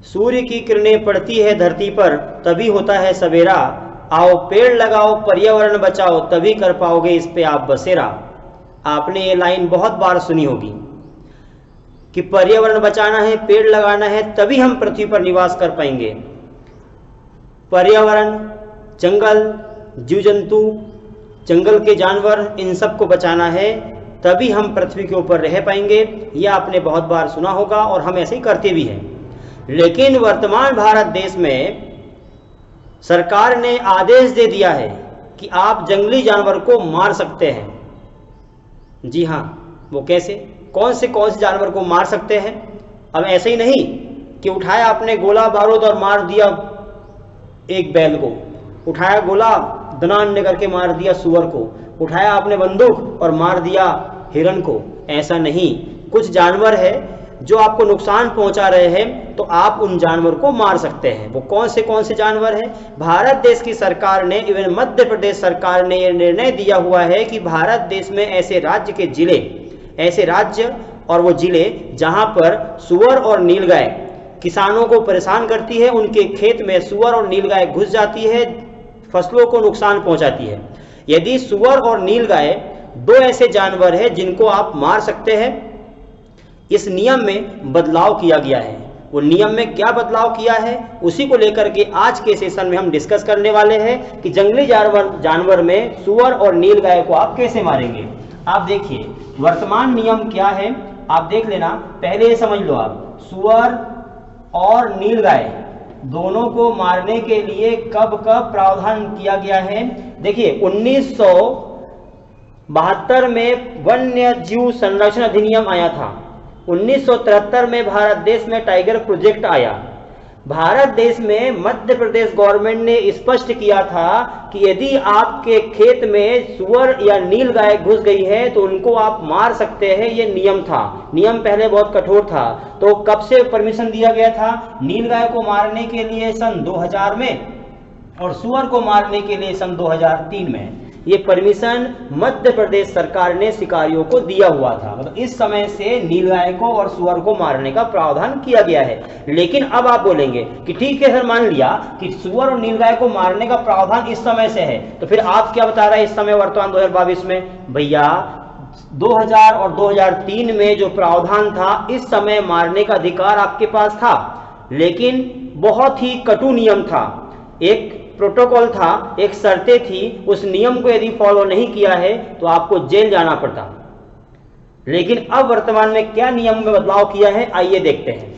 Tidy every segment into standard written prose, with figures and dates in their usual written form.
सूर्य की किरणें पड़ती है धरती पर तभी होता है सवेरा, आओ पेड़ लगाओ पर्यावरण बचाओ तभी कर पाओगे इस पे आप बसेरा। आपने ये लाइन बहुत बार सुनी होगी कि पर्यावरण बचाना है, पेड़ लगाना है, तभी हम पृथ्वी पर निवास कर पाएंगे। पर्यावरण, जंगल, जीव जंतु, जंगल के जानवर, इन सब को बचाना है तभी हम पृथ्वी के ऊपर रह पाएंगे। यह आपने बहुत बार सुना होगा और हम ऐसे ही करते भी हैं। लेकिन वर्तमान भारत देश में सरकार ने आदेश दे दिया है कि आप जंगली जानवर को मार सकते हैं। जी हाँ, वो कैसे, कौन से जानवर को मार सकते हैं? अब ऐसे ही नहीं कि उठाया आपने गोला बारूद और मार दिया एक बैल को, उठाया गोला दनान करके मार दिया सुअर को, उठाया आपने बंदूक और मार दिया हिरण को। ऐसा नहीं, कुछ जानवर है जो आपको नुकसान पहुंचा रहे हैं तो आप उन जानवर को मार सकते हैं। वो कौन से जानवर हैं? भारत देश की सरकार ने, इवन मध्य प्रदेश सरकार ने यह निर्णय दिया हुआ है कि भारत देश में ऐसे राज्य के जिले, ऐसे राज्य और वो जिले जहां पर सुअर और नीलगाय किसानों को परेशान करती है, उनके खेत में सुअर और नीलगाय घुस जाती है, फसलों को नुकसान पहुंचाती है। यदि सुअर और नीलगाय दो ऐसे जानवर हैं जिनको आप मार सकते हैं, इस नियम में बदलाव किया गया है। वो नियम में क्या बदलाव किया है उसी को लेकर के आज के सेशन में हम डिस्कस करने वाले हैं कि जंगली जानवर में सुअर और नीलगाय को आप कैसे मारेंगे। आप देखिए वर्तमान नियम क्या है, आप देख लेना। पहले ये समझ लो आप, सुअर और नीलगाय दोनों को मारने के लिए कब कब प्रावधान किया गया है। देखिए 1972 में वन्य जीव संरक्षण अधिनियम आया था। 1973 में भारत देश में टाइगर प्रोजेक्ट आया। भारत देश में मध्य प्रदेश गवर्नमेंट ने स्पष्ट किया था कि यदि आपके खेत में सुअर या नीलगाय घुस गई है तो उनको आप मार सकते हैं। ये नियम था। नियम पहले बहुत कठोर था। तो कब से परमिशन दिया गया था? नीलगाय को मारने के लिए सन 2000 में और सुअर को मारने के लिए सन 2003 में। ये परमिशन मध्य प्रदेश सरकार ने शिकारियों को दिया हुआ था। मतलब इस समय से नीलगाय को और सुअर को मारने का प्रावधान किया गया है। लेकिन अब आप बोलेंगे कि ठीक है सर, मान लिया कि सुअर और नीलगाय को मारने का प्रावधान इस समय से है, तो फिर आप क्या बता रहे हैं इस समय वर्तमान 2022 में? भैया 2000 और 2003 में जो प्रावधान था, इस समय मारने का अधिकार आपके पास था, लेकिन बहुत ही कटु नियम था। एक प्रोटोकॉल था, एक शर्तें थी। उस नियम को यदि फॉलो नहीं किया है तो आपको जेल जाना पड़ता। लेकिन अब वर्तमान में क्या नियम में बदलाव किया है, आइए देखते हैं।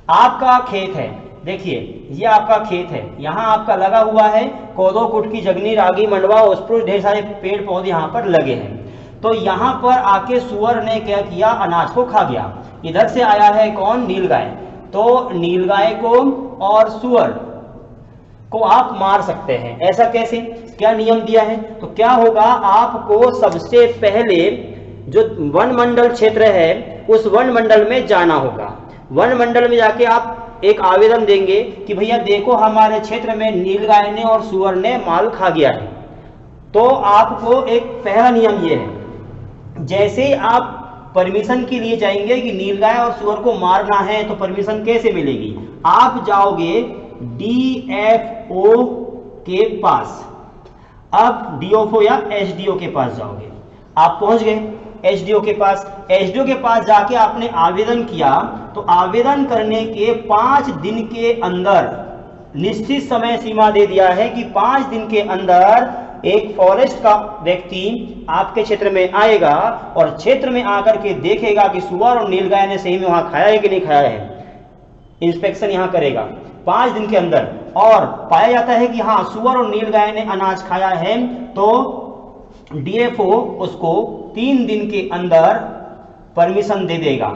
आपका खेत है, देखिए ये आपका खेत है, यहां आपका लगा हुआ है कोदो, कुटकी, जगनी, रागी, मंडवा, ओसपुर, ढेर सारे पेड़ पौधे यहां पर लगे हैं। तो यहां पर आके सुअर ने क्या किया, अनाज को खा गया। इधर से आया है कौन? नीलगाय। तो नीलगाय को और सुअर को आप मार सकते हैं। ऐसा कैसे, क्या नियम दिया है? तो क्या होगा, आपको सबसे पहले जो वन मंडल क्षेत्र है उस वन मंडल में जाना होगा। वन मंडल में जाके आप एक आवेदन देंगे कि भैया देखो हमारे क्षेत्र में नीलगाय ने और सुअर ने माल खा गया है। तो आपको एक पहला नियम ये है, जैसे ही आप परमिशन के लिए जाएंगे कि नीलगाय और सुअर को मारना है, तो परमिशन कैसे मिलेगी? आप जाओगे DFO के पास। अब DFO या SDO के पास जाओगे। आप पहुंच गए SDO के पास। SDO के पास जाके आपने आवेदन किया, तो आवेदन करने के 5 दिन के अंदर निश्चित समय सीमा दे दिया है कि 5 दिन के अंदर एक फॉरेस्ट का व्यक्ति आपके क्षेत्र में आएगा और क्षेत्र में आकर के देखेगा कि सुअर और नीलगाय ने सही में वहां खाया है कि नहीं खाया है। इंस्पेक्शन यहां करेगा 5 दिन के अंदर, और पाया जाता है कि हाँ सुअर और नीलगाय ने अनाज खाया है, तो DFO उसको 3 दिन के अंदर परमिशन दे देगा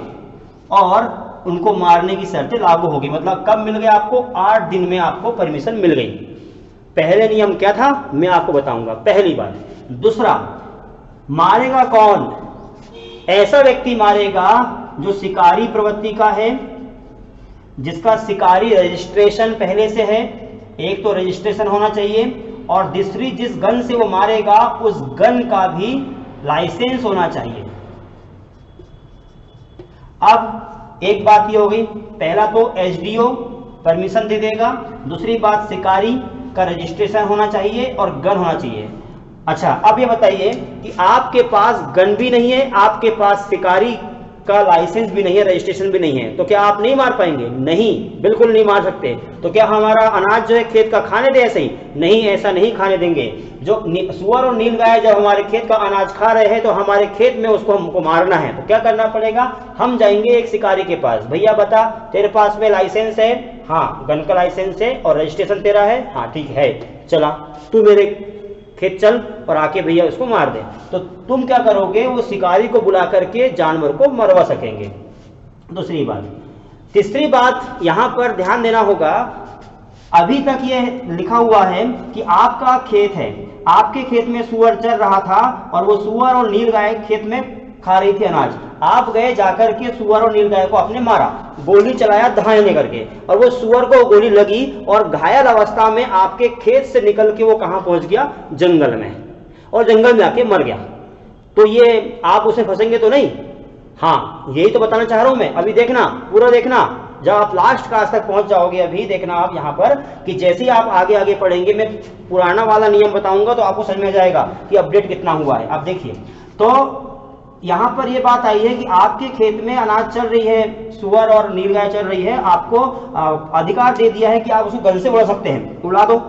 और उनको मारने की शर्तें लागू होगी। मतलब कब मिल गया आपको? 8 दिन में आपको परमिशन मिल गई। पहले नियम क्या था मैं आपको बताऊंगा, पहली बात। दूसरा, मारेगा कौन? ऐसा व्यक्ति मारेगा जो शिकारी प्रवृत्ति का है, जिसका शिकारी रजिस्ट्रेशन पहले से है। एक तो रजिस्ट्रेशन होना चाहिए, और दूसरी जिस गन से वो मारेगा उस गन का भी लाइसेंस होना चाहिए। अब एक बात ये हो गई, पहला तो SDO परमिशन दे देगा। दूसरी बात, शिकारी का रजिस्ट्रेशन होना चाहिए और गन होना चाहिए। अच्छा, अब ये बताइए कि आपके पास गन भी नहीं है, आपके पास शिकारी का लाइसेंस भी नहीं है, रजिस्ट्रेशन भी नहीं है, तो क्या आप नहीं मार पाएंगे? नहीं, बिल्कुल नहीं मार सकते। तो क्या हमारा अनाज जो है खेत का खाने दे ऐसे ही? नहीं, ऐसा नहीं खाने देंगे। जो सुअर और नीलगाय जब हमारे खेत का अनाज खा रहे हैं तो हमारे खेत में उसको हमको मारना है, तो क्या करना पड़ेगा? हम जाएंगे एक शिकारी के पास, भैया बता तेरे पास में लाइसेंस है? हाँ, गन का लाइसेंस है। और रजिस्ट्रेशन तेरा है? हाँ ठीक है, चला तू मेरे खेत चल और आके भैया उसको मार दे। तो तुम क्या करोगे? वो शिकारी को बुला करके जानवर को मरवा सकेंगे। दूसरी बात। तीसरी बात यहां पर ध्यान देना होगा, अभी तक ये लिखा हुआ है कि आपका खेत है, आपके खेत में सुअर चर रहा था और वो सुअर और नीलगाय खेत में खा रही थी अनाज। आप गए जाकर के सुअर और नीलगाय को आपने मारा, गोली चलाया धायने करके, और वो सुअर को गोली लगी और घायल अवस्था में आपके खेत से निकल के वो कहां पहुंच गया? जंगल में, और जंगल में आके मर गया। तो ये आप उसमें फंसेंगे तो नहीं? हाँ, यही तो बताना चाह रहा हूं मैं। अभी देखना, पूरा देखना, जब आप लास्ट क्लास तक पहुंच जाओगे, अभी देखना आप यहां पर कि जैसे ही आप आगे आगे पढ़ेंगे, मैं पुराना वाला नियम बताऊंगा तो आपको समझ में आ जाएगा कि अपडेट कितना हुआ है। आप देखिए, तो यहां पर यह बात आई है कि आपके खेत में अनाज चल रही है, सुअर और नीलगाय चल रही है, आपको अधिकार दे दिया है कि आप उसको गन से उड़ा सकते हैं, उड़ा दो।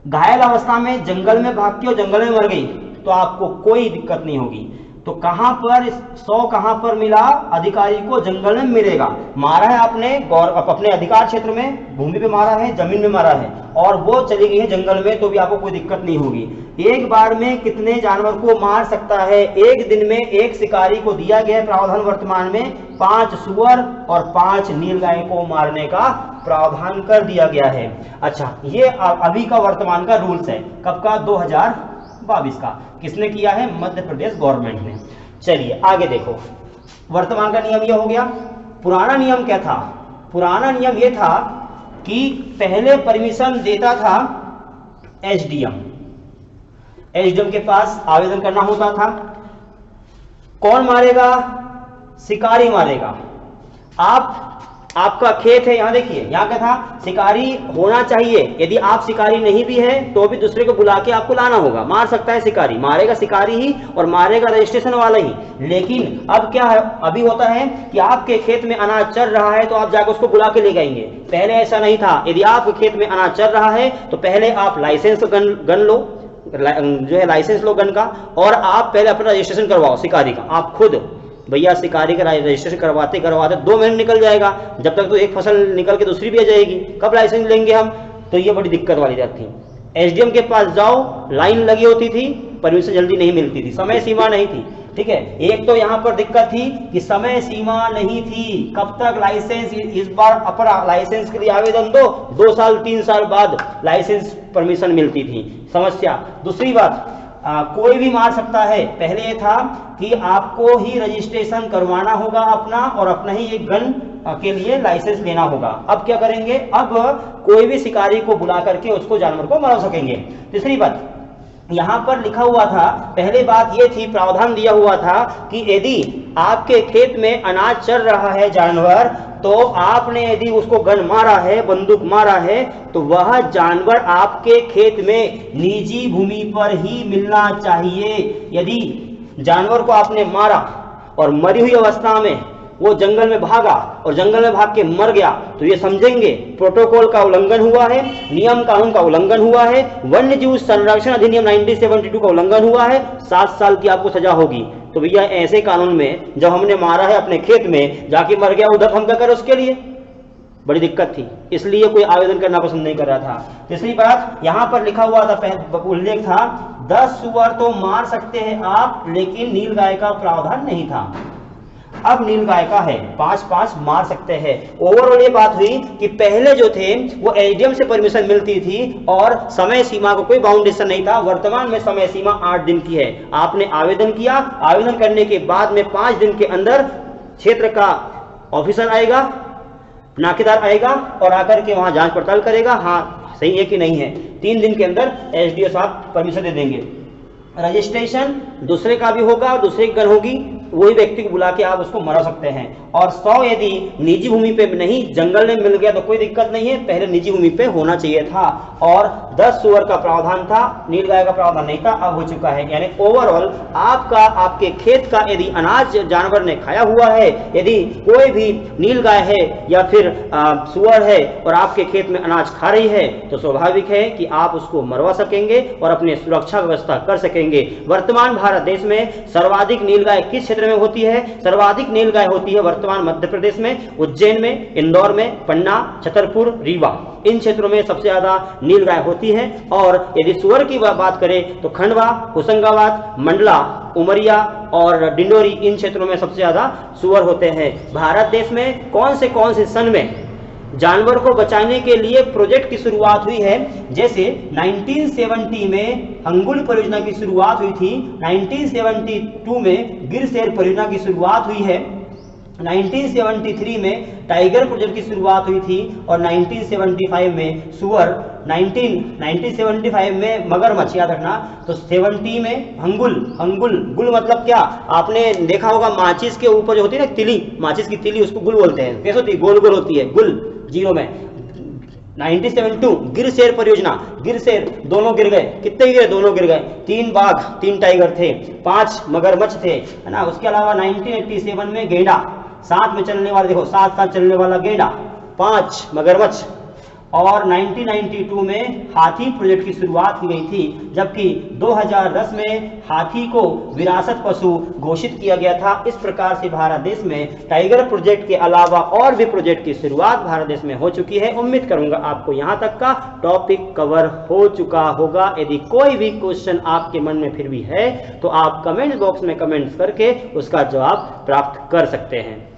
घायल अवस्था में जंगल में भागती और जंगल में मर गई तो आपको कोई दिक्कत नहीं होगी। तो कहां पर 100 कहां पर मिला? अधिकारी को जंगल में मिलेगा। मारा है आपने अपने अधिकार क्षेत्र में, भूमि पे मारा है, जमीन में मारा है, और वो चली गई है जंगल में, तो भी आपको कोई दिक्कत नहीं होगी। एक बार में कितने जानवर को मार सकता है? एक दिन में एक शिकारी को दिया गया प्रावधान वर्तमान में 5 सुअर और 5 नीलगाय को मारने का प्रावधान कर दिया गया है। अच्छा, ये अभी का वर्तमान का रूल्स है। कब का? 2022 का। किसने किया है? मध्य प्रदेश गवर्नमेंट ने। चलिए आगे देखो, वर्तमान का नियम यह हो गया। पुराना नियम क्या था? पुराना नियम यह था कि पहले परमिशन देता था एसडीएम। एसडीएम के पास आवेदन करना होता था। कौन मारेगा? शिकारी मारेगा। आपका खेत है, यहां देखिए, यहां क्या था? शिकारी होना चाहिए। यदि आप शिकारी नहीं भी है तो भी दूसरे को बुला के आपको लाना होगा। मार सकता है शिकारी, मारेगा शिकारी ही और मारेगा रजिस्ट्रेशन वाला ही। लेकिन अब क्या है? अभी होता है कि आपके खेत में अनाज चल रहा है तो आप जाकर उसको बुला के ले जाएंगे। पहले ऐसा नहीं था। यदि आपके खेत में अनाज चल रहा है तो पहले आप लाइसेंस गन लो, जो है लाइसेंस लो गन का, और आप पहले अपना रजिस्ट्रेशन करवाओ शिकारी का। आप खुद भैया शिकारी का रजिस्ट्रेशन करवाते 2 महीने निकल जाएगा, जब तक तो एक फसल निकल के दूसरी भी आ जाएगी। कब लाइसेंस लेंगे हम? तो ये बड़ी दिक्कत वाली बात थी। एसडीएम के पास जाओ, लाइन लगी होती थी, परमिशन जल्दी नहीं मिलती थी, समय सीमा नहीं थी। ठीक है, एक तो यहां पर दिक्कत थी कि समय सीमा नहीं थी। कब तक लाइसेंस? इस बार अपना लाइसेंस के लिए आवेदन दो, 2 साल 3 साल बाद लाइसेंस परमिशन मिलती थी। समस्या। दूसरी बात, कोई भी मार सकता है। पहले ये था कि आपको ही रजिस्ट्रेशन करवाना होगा अपना, और अपना ही एक गन के लिए लाइसेंस लेना होगा। अब क्या करेंगे? अब कोई भी शिकारी को बुला करके उसको जानवर को मार सकेंगे। तीसरी बात, यहां पर लिखा हुआ था, पहले बात यह थी, प्रावधान दिया हुआ था कि यदि आपके खेत में अनाज चल रहा है जानवर, तो आपने यदि उसको गन मारा है, बंदूक मारा है, तो वह जानवर आपके खेत में निजी भूमि पर ही मिलना चाहिए। यदि जानवर को आपने मारा और मरी हुई अवस्था में वो जंगल में भागा और जंगल में भाग के मर गया, तो ये समझेंगे प्रोटोकॉल का उल्लंघन हुआ है, नियम कानून का उल्लंघन हुआ है, वन्य जीव संरक्षण अधिनियम 1972 का उल्लंघन हुआ है, 7 साल की आपको सजा होगी। तो भैया ऐसे कानून में जब हमने मारा है अपने खेत में, जाके मर गया, उधर हम क्या करें? उसके लिए बड़ी दिक्कत थी, इसलिए कोई आवेदन करना पसंद नहीं कर रहा था। तीसरी बात, यहां पर लिखा हुआ था, उल्लेख था, 10 सुअर तो मार सकते हैं आप, लेकिन नीलगाय का प्रावधान नहीं था। अब नीलगाय का है, 5-5 मार सकते हैं। ओवरऑल ये बात हुई कि पहले जो थे वो एसडीएम से परमिशन मिलती थी और समय सीमा को कोई बाउंडेशन नहीं था। वर्तमान में समय सीमा 8 दिन की है। आपने आवेदन किया, आवेदन करने के बाद में 5 दिन के अंदर क्षेत्र का ऑफिसर आएगा, नाकेदार आएगा और आकर के वहां जांच पड़ताल करेगा, हाँ सही है कि नहीं है। 3 दिन के अंदर एसडीओ साहब परमिशन दे देंगे। रजिस्ट्रेशन दूसरे का भी होगा और दूसरे की गन होगी, वही व्यक्ति को बुला के आप उसको मरवा सकते हैं। और 100 यदि निजी भूमि पे नहीं जंगल में मिल गया तो कोई दिक्कत नहीं है, पहले निजी भूमि पे होना चाहिए था। और 10 सुअर का प्रावधान था, नीलगाय का प्रावधान नहीं था, अब हो चुका है। यानी ओवरऑल आपके खेत का यदि अनाज जानवर ने खाया हुआ है, यदि कोई भी नीलगाय है या फिर सुअर है और आपके खेत में अनाज खा रही है, तो स्वाभाविक है कि आप उसको मरवा सकेंगे और अपने सुरक्षा व्यवस्था कर सकेंगे। वर्तमान भारत देश में सर्वाधिक नीलगाय किस क्षेत्र में होती है? सर्वाधिक नीलगाय होती है वर्तमान मध्य प्रदेश में, उज्जैन में, इंदौर में, पन्ना, छतरपुर, रीवा, इन क्षेत्रों में सबसे ज्यादा नीलगाय होती है। और यदि सुअर की बात करें तो खंडवा, होशंगाबाद, मंडला, उमरिया और डिंडोरी, इन क्षेत्रों में सबसे ज्यादा सुअर होते हैं। भारत देश में कौन से सन में जानवर को बचाने के लिए प्रोजेक्ट की शुरुआत हुई है? जैसे 1970 में हंगुल परियोजना की शुरुआत हुई थी, 1972 में गिर शेर परियोजना की शुरुआत हुई है, 1973 में टाइगर प्रोजेक्ट की शुरुआत हुई थी और 1975 में सुअर, 1975 में मगरमच्छ, याद रखना। तो 70 में हंगुल, गुल मतलब क्या? आपने देखा होगा माचिस के ऊपर जो होती है ना तिली, माचिस की तिली, उसको गुल बोलते हैं। कैसे होती है? गोल गोल होती है, गुल, जीरो में। 1972 गिर शेर परियोजना, गिर शेर दोनों गिर गए। कितने गिरे? दोनों गिर गए। 3 बाघ, 3 टाइगर थे, 5 मगरमच्छ थे, है ना। उसके अलावा 1987 में गेंडा, साथ में चलने वाला, देखो साथ चलने वाला गेंडा, 5 मगरमच्छ। और 1992 में हाथी प्रोजेक्ट की शुरुआत की गई थी, जबकि 2010 में हाथी को विरासत पशु घोषित किया गया था। इस प्रकार से भारत देश में टाइगर प्रोजेक्ट के अलावा और भी प्रोजेक्ट की शुरुआत भारत देश में हो चुकी है। उम्मीद करूंगा आपको यहां तक का टॉपिक कवर हो चुका होगा। यदि कोई भी क्वेश्चन आपके मन में फिर भी है तो आप कमेंट बॉक्स में कमेंट्स करके उसका जवाब प्राप्त कर सकते हैं।